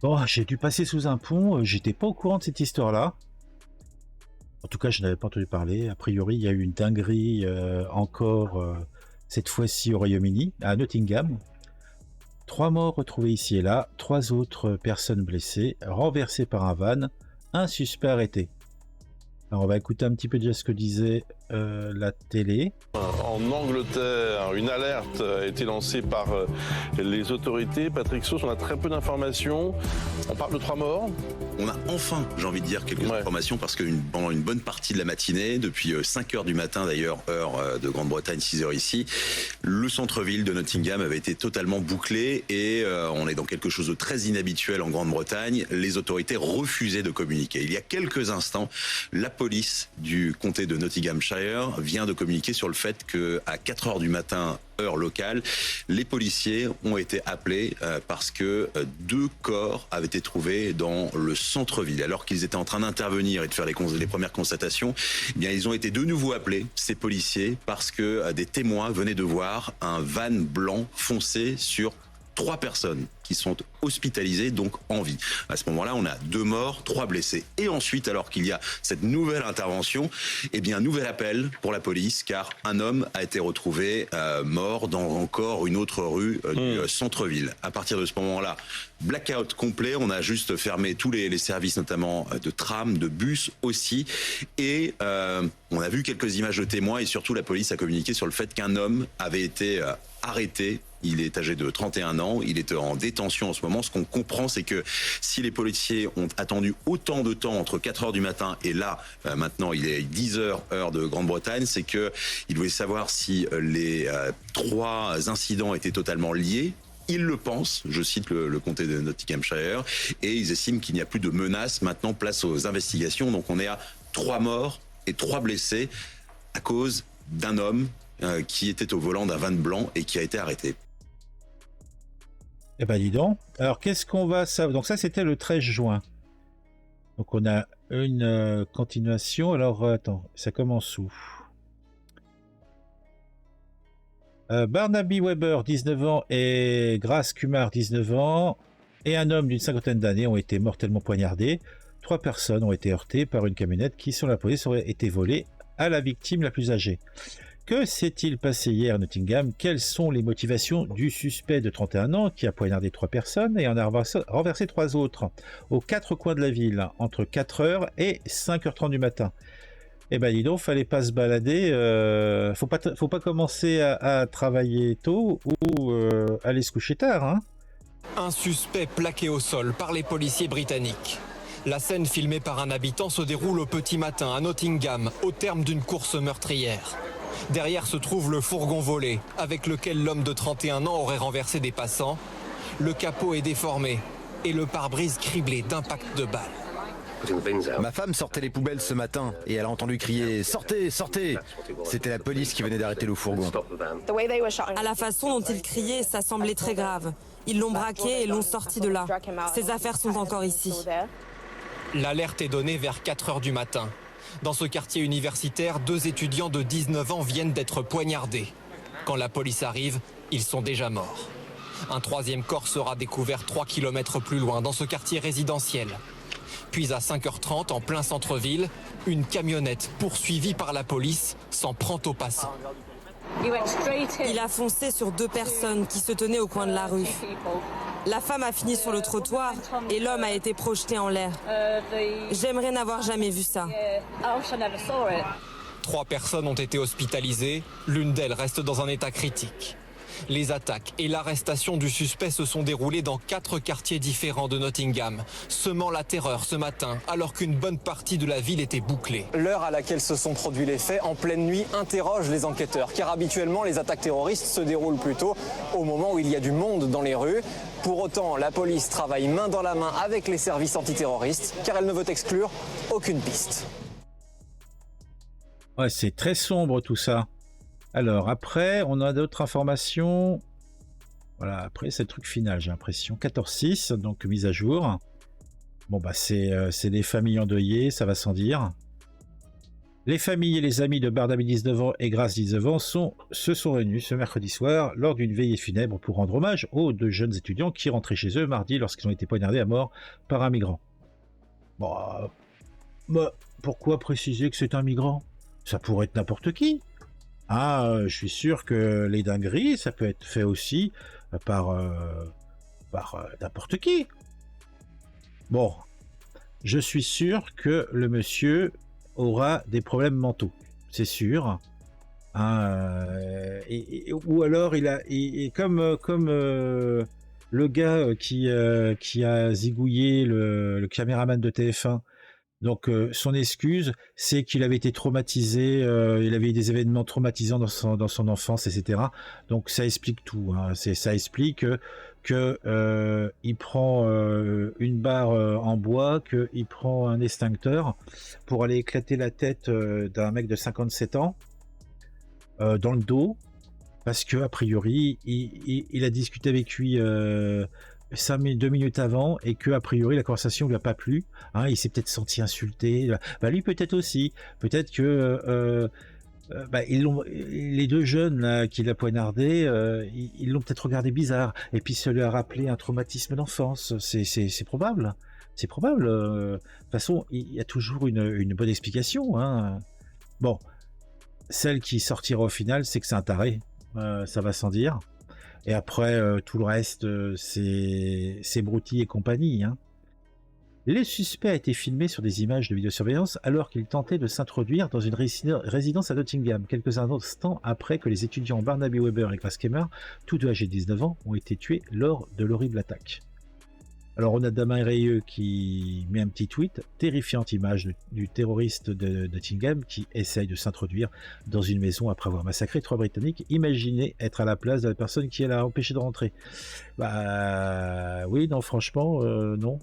Bon, j'ai dû passer sous un pont, j'étais pas au courant de cette histoire-là. En tout cas, je n'avais pas entendu parler. A priori, il y a eu une dinguerie encore, cette fois-ci au Royaume-Uni, à Nottingham. 3 morts retrouvés ici et là, 3 autres personnes blessées, renversées par un van, un suspect arrêté. Alors on va écouter un petit peu déjà ce que disait la télé. En Angleterre, une alerte a été lancée par les autorités. Patrick Sauce, on a très peu d'informations. On parle de 3 morts. On a enfin, j'ai envie de dire, quelques informations parce que pendant une bonne partie de la matinée, depuis 5 heures du matin d'ailleurs, heure de Grande-Bretagne, 6 heures ici, le centre-ville de Nottingham avait été totalement bouclé et on est dans quelque chose de très inhabituel en Grande-Bretagne. Les autorités refusaient de communiquer. Il y a quelques instants, la police du comté de Nottinghamshire vient de communiquer sur le fait qu'à 4 heures du matin, heure locale, les policiers ont été appelés parce que 2 corps avaient été trouvés dans le centre-ville. Alors qu'ils étaient en train d'intervenir et de faire les premières constatations, eh bien ils ont été de nouveau appelés, ces policiers, parce que des témoins venaient de voir un van blanc foncer sur 3 personnes qui sont hospitalisées, donc en vie. À ce moment-là, on a 2 morts, 3 blessés. Et ensuite, alors qu'il y a cette nouvelle intervention, eh bien, nouvel appel pour la police, car un homme a été retrouvé mort dans encore une autre rue du centre-ville. À partir de ce moment-là, blackout complet, on a juste fermé tous les services, notamment de tram, de bus aussi, et on a vu quelques images de témoins, et surtout la police a communiqué sur le fait qu'un homme avait été arrêté. Il est âgé de 31 ans, il est en détention en ce moment. Ce qu'on comprend, c'est que si les policiers ont attendu autant de temps entre 4 heures du matin et là, maintenant il est 10 heures, heure de Grande-Bretagne, c'est que ils voulaient savoir si les 3 incidents étaient totalement liés. Ils le pensent, je cite le comté de Nottinghamshire, et ils estiment qu'il n'y a plus de menaces. Maintenant, place aux investigations. Donc on est à 3 morts et 3 blessés à cause d'un homme qui était au volant d'un van blanc et qui a été arrêté. Eh ben dis donc. Alors qu'est-ce qu'on va savoir? Donc ça c'était le 13 juin. Donc on a une continuation. Alors attends, ça commence où? Barnaby Weber, 19 ans, et Grace Kumar, 19 ans, et un homme d'une 50aine d'années ont été mortellement poignardés. 3 personnes ont été heurtées par une camionnette qui, selon la police, aurait été volée à la victime la plus âgée. Que s'est-il passé hier à Nottingham? Quelles sont les motivations du suspect de 31 ans qui a poignardé 3 personnes et en a renversé 3 autres aux 4 coins de la ville entre 4h et 5h30 du matin? Eh ben dis donc, fallait pas se balader, faut pas commencer à travailler tôt ou aller se coucher tard, hein. Un suspect plaqué au sol par les policiers britanniques. La scène filmée par un habitant se déroule au petit matin à Nottingham, au terme d'une course meurtrière. Derrière se trouve le fourgon volé, avec lequel l'homme de 31 ans aurait renversé des passants. Le capot est déformé et le pare-brise criblé d'impacts de balles. Ma femme sortait les poubelles ce matin et elle a entendu crier « Sortez, sortez !» C'était la police qui venait d'arrêter le fourgon. À la façon dont ils criaient, ça semblait très grave. Ils l'ont braqué et l'ont sorti de là. Ses affaires sont encore ici. L'alerte est donnée vers 4 heures du matin. Dans ce quartier universitaire, 2 étudiants de 19 ans viennent d'être poignardés. Quand la police arrive, ils sont déjà morts. Un 3e corps sera découvert 3 km plus loin, dans ce quartier résidentiel. Puis à 5h30, en plein centre-ville, une camionnette poursuivie par la police s'en prend aux passants. Il a foncé sur 2 personnes qui se tenaient au coin de la rue. La femme a fini sur le trottoir et l'homme a été projeté en l'air. J'aimerais n'avoir jamais vu ça. 3 personnes ont été hospitalisées, l'une d'elles reste dans un état critique. Les attaques et l'arrestation du suspect se sont déroulées dans 4 quartiers différents de Nottingham, semant la terreur ce matin alors qu'une bonne partie de la ville était bouclée. L'heure à laquelle se sont produits les faits en pleine nuit interroge les enquêteurs, car habituellement les attaques terroristes se déroulent plutôt au moment où il y a du monde dans les rues. Pour autant, la police travaille main dans la main avec les services antiterroristes, car elle ne veut exclure aucune piste. Ouais, c'est très sombre tout ça. Alors après, on a d'autres informations. Voilà, après c'est le truc final, j'ai l'impression. 14-6, donc mise à jour. Bon bah c'est des familles endeuillées, ça va sans dire. Les familles et les amis de Barnaby 19 ans et Grace 19 ans se sont réunis ce mercredi soir lors d'une veillée funèbre pour rendre hommage aux 2 jeunes étudiants qui rentraient chez eux mardi lorsqu'ils ont été poignardés à mort par un migrant. Bon, pourquoi préciser que c'est un migrant? Ça pourrait être n'importe qui. Je suis sûr que les dingueries, ça peut être fait aussi par n'importe qui. Bon, je suis sûr que le monsieur aura des problèmes mentaux, c'est sûr. Ou alors comme le gars qui a zigouillé le caméraman de TF1. Donc son excuse, c'est qu'il avait été traumatisé, il avait eu des événements traumatisants dans son enfance, etc. Donc ça explique tout. Ça explique que il prend une barre en bois, qu'il prend un extincteur pour aller éclater la tête d'un mec de 57 ans dans le dos, parce que a priori il a discuté avec lui 2 minutes avant et que a priori la conversation lui a pas plu. Il s'est peut-être senti insulté. Lui peut-être aussi. Peut-être que les 2 jeunes là, qui l'a poignardé, ils l'ont peut-être regardé bizarre. Et puis ça lui a rappelé un traumatisme d'enfance. C'est probable. C'est probable. De toute façon, il y a toujours une bonne explication. Bon, celle qui sortira au final, c'est que c'est un taré. Ça va sans dire. Et après, tout le reste, c'est Broutilles et compagnie. Le suspect a été filmé sur des images de vidéosurveillance alors qu'il tentait de s'introduire dans une résidence à Nottingham, quelques instants après que les étudiants Barnaby Weber et Grace Kemmer, tous 2 âgés de 19 ans, ont été tués lors de l'horrible attaque. Alors on a Damien Rayeux qui met un petit tweet, terrifiante image du terroriste de Nottingham qui essaye de s'introduire dans une maison après avoir massacré 3 Britanniques. Imaginez être à la place de la personne qui l'a empêché de rentrer. Oui, non, franchement, non.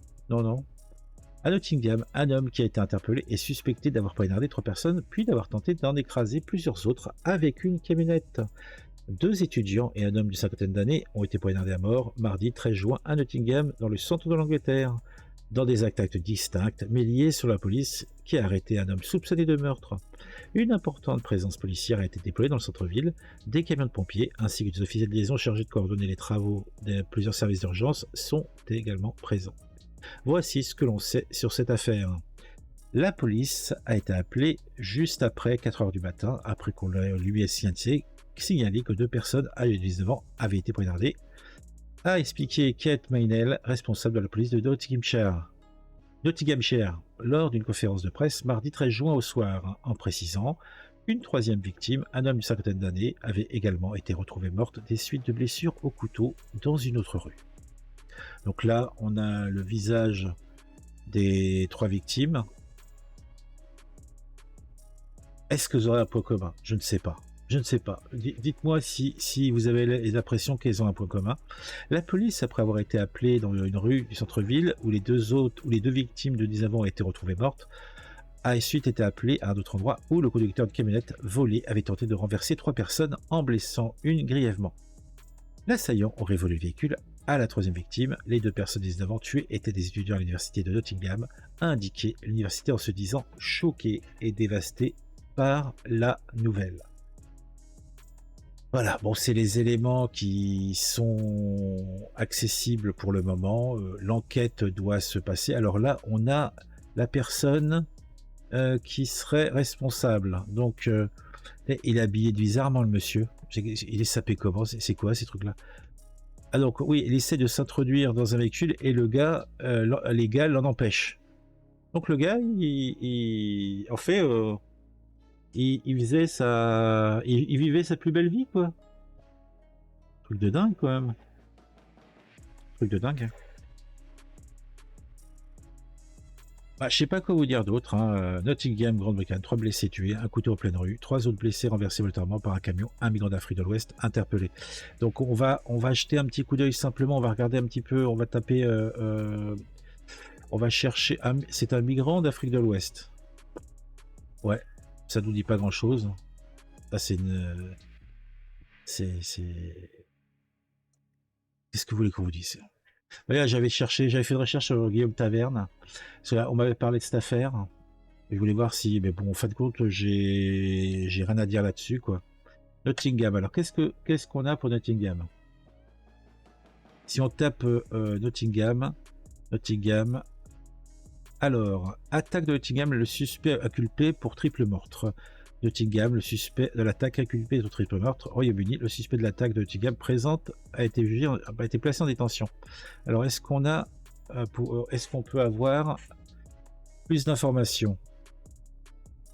À Nottingham, un homme qui a été interpellé est suspecté d'avoir poignardé 3 personnes, puis d'avoir tenté d'en écraser plusieurs autres avec une camionnette. 2 étudiants et un homme d'une 50aine d'années ont été poignardés à mort mardi 13 juin à Nottingham, dans le centre de l'Angleterre, dans des actes distincts mais liés sur la police qui a arrêté un homme soupçonné de meurtre. Une importante présence policière a été déployée dans le centre-ville, des camions de pompiers ainsi que des officiers de liaison chargés de coordonner les travaux de plusieurs services d'urgence sont également présents. Voici ce que l'on sait sur cette affaire. La police a été appelée juste après 4 heures du matin, après qu'on lui ait signalé que 2 personnes âgées de 19 ans avaient été poignardées, a expliqué Kate Maynell, responsable de la police de Nottinghamshire, lors d'une conférence de presse mardi 13 juin au soir, en précisant qu'une 3e victime, un homme d'une 50aine d'années, avait également été retrouvée morte des suites de blessures au couteau dans une autre rue. Donc là, on a le visage des 3 victimes. Est-ce que vous aurez un point commun? Je ne sais pas. Dites-moi si vous avez l'impression qu'elles ont un point commun. La police, après avoir été appelée dans une rue du centre-ville où les 2 victimes de 19 ans ont été retrouvées mortes, a ensuite été appelée à un autre endroit où le conducteur de camionnette volée avait tenté de renverser 3 personnes en blessant une grièvement. L'assaillant aurait volé le véhicule à la 3e victime. Les 2 personnes de 19 ans tuées étaient des étudiants à l'université de Nottingham, a indiqué l'université en se disant choquée et dévastée par la nouvelle. Voilà, bon, c'est les éléments qui sont accessibles pour le moment. L'enquête doit se passer. Alors là, on a la personne qui serait responsable. Donc, il est habillé bizarrement, le monsieur. Il est sapé comment? C'est quoi ces trucs-là? Donc, oui, il essaie de s'introduire dans un véhicule et les gars l'en empêchent. Donc, le gars, en fait... Il vivait sa plus belle vie, quoi. Truc de dingue, quand même. Truc de dingue. Je sais pas quoi vous dire d'autre. Nottingham, Grande-Bretagne, 3 blessés tués, un couteau en pleine rue, 3 autres blessés renversés volontairement par un camion, un migrant d'Afrique de l'Ouest interpellé. Donc on va jeter un petit coup d'œil simplement, on va regarder un petit peu, on va taper, on va chercher, c'est un migrant d'Afrique de l'Ouest. Ouais. Ça nous dit pas grand chose. Ça c'est une... Qu'est-ce que vous voulez qu'on vous dise? Là, j'avais fait une recherche sur Guillaume Taverne. Parce que là, on m'avait parlé de cette affaire. Je voulais voir si, mais bon, en fin de compte, j'ai rien à dire là-dessus, quoi. Nottingham. Alors, qu'est-ce qu'on a pour Nottingham? Si on tape Nottingham. Alors, attaque de Nottingham, le suspect inculpé pour triple meurtre. Nottingham, le suspect de l'attaque inculpé pour triple meurtre. Royaume-Uni, le suspect de l'attaque de Nottingham a été jugé, a été placé en détention. Alors, est-ce qu'on a, est-ce qu'on peut avoir plus d'informations?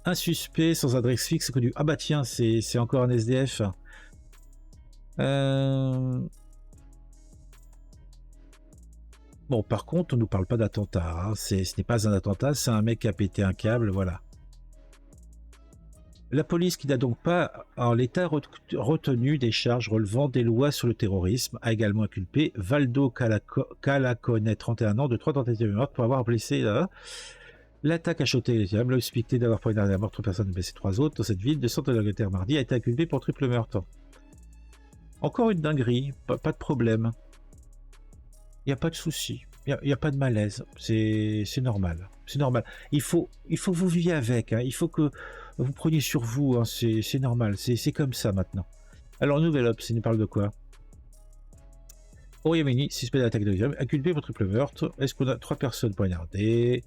Un suspect sans adresse fixe connu. Ah bah tiens, c'est encore un SDF. Bon, par contre, on nous parle pas d'attentat. Hein. Ce n'est pas un attentat, c'est un mec qui a pété un câble, voilà. La police, qui n'a donc pas en l'état retenu des charges relevant des lois sur le terrorisme, a également inculpé Valdo Calacone, 31 ans, de 3 tentatives de meurtre pour avoir blessé l'attaque à Château-Létiam, le suspecté d'avoir poignardé à mort 3 personnes et blessé 3 autres dans cette ville de centre de l'Angleterre mardi, a été inculpé pour triple meurtre. Encore une dinguerie, pas de problème. Il n'y a pas de souci, il n'y a pas de malaise, c'est normal. C'est normal. Il faut que vous viviez avec, hein. Il faut que vous preniez sur vous, hein. C'est normal, c'est comme ça maintenant. Alors, nouvelle Obs, il nous parle de quoi? Au Royaume-Uni, suspect d'attaque de viol, inculpé pour triple meurtre. Est-ce qu'on a 3 personnes poignardées?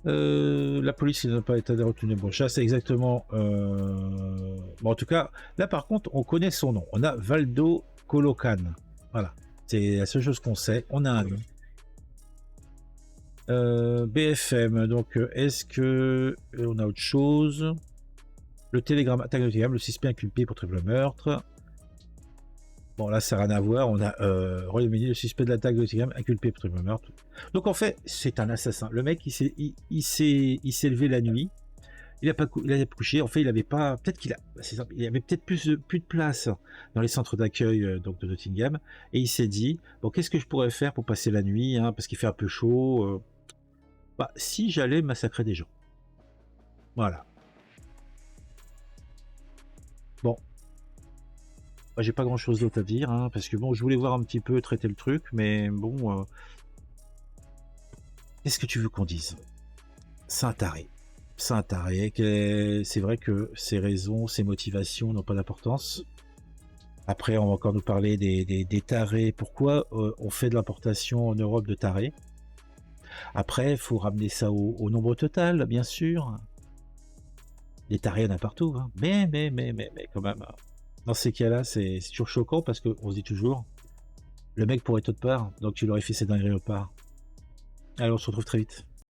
La police n'a pas été retenue. Bon, ça c'est exactement. Bon, en tout cas, là par contre, on connaît son nom. On a Valdo Calacone. Voilà, c'est la seule chose qu'on sait. On a un nom. BFM. Donc, est-ce que on a autre chose? Le télégramme attaque de Nottingham, le suspect inculpé pour triple meurtre. Bon, là, ça n'a rien à voir. On a Royaume-Uni, le suspect de l'attaque de Nottingham, inculpé pour triple meurtre. Donc, en fait, c'est un assassin. Le mec, il s'est levé la nuit. Il a couché. En fait, il avait pas. Peut-être qu'il a. Il y avait peut-être plus de place dans les centres d'accueil donc de Nottingham. Et il s'est dit, bon, qu'est-ce que je pourrais faire pour passer la nuit, hein, parce qu'il fait un peu chaud. Bah, si j'allais massacrer des gens. Voilà. Bon. J'ai pas grand chose d'autre à dire, hein, parce que bon, je voulais voir un petit peu traiter le truc, mais bon, qu'est-ce que tu veux qu'on dise? C'est un taré. C'est un taré. C'est vrai que ses raisons, ses motivations n'ont pas d'importance. Après, on va encore nous parler des tarés. Pourquoi on fait de l'importation en Europe de tarés? Après, il faut ramener ça au nombre total, bien sûr. Les tarés, il y en a partout, hein. Mais quand même. Dans ces cas-là, c'est toujours choquant parce qu'on se dit toujours, le mec pourrait être autre part, donc tu l'aurais fait ses dingueries autre part. Alors on se retrouve très vite.